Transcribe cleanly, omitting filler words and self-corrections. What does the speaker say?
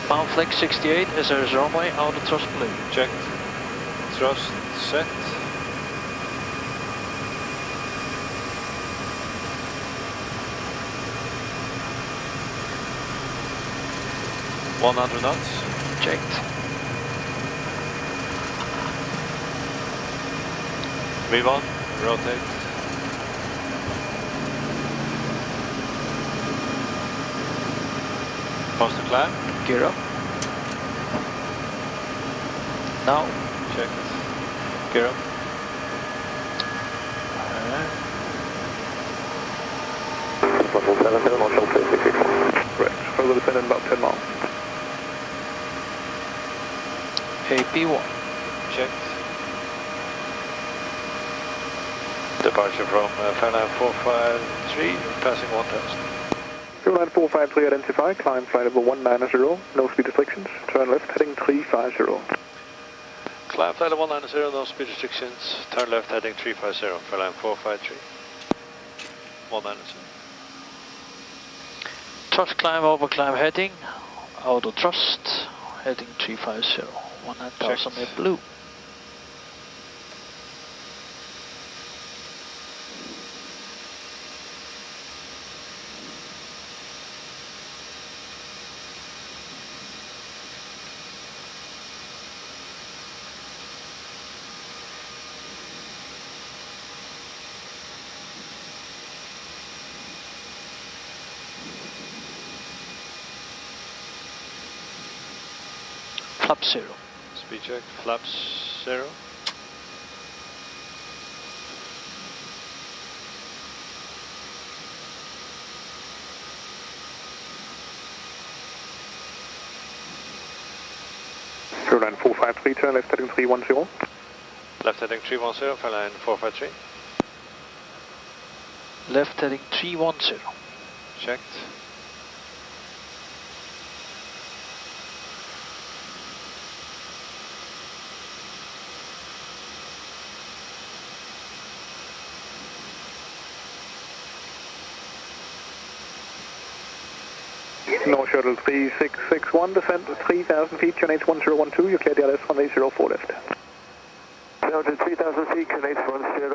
Bound flex 68, SRS runway, auto thrust blue. Checked. Thrust set. $100 knots. Checked. V1, rotate. Pause the climb. Gear up. Now. Checked. Gear up. Correct. Further descending about 10 miles. AP1. Checked. Departure from Fairline 453, passing 1000. Fairline 453 identify, climb flight level 190, no speed restrictions, turn left heading 350. Climb flight level 190, no speed restrictions, turn left heading 350, Fairline 453. 190. Thrust climb over climb heading, auto thrust, heading 350, 1,000 met blue. Flaps 0. Speed check, flaps 0. Fairline 453, turn left heading 310. Left heading 310, Fairline 453. Left heading 310. Checked. North Shuttle 3661, descent 3,000 feet, QNH 1012, you clear DLS 1804 left. Down to 3,000 feet, QNH 10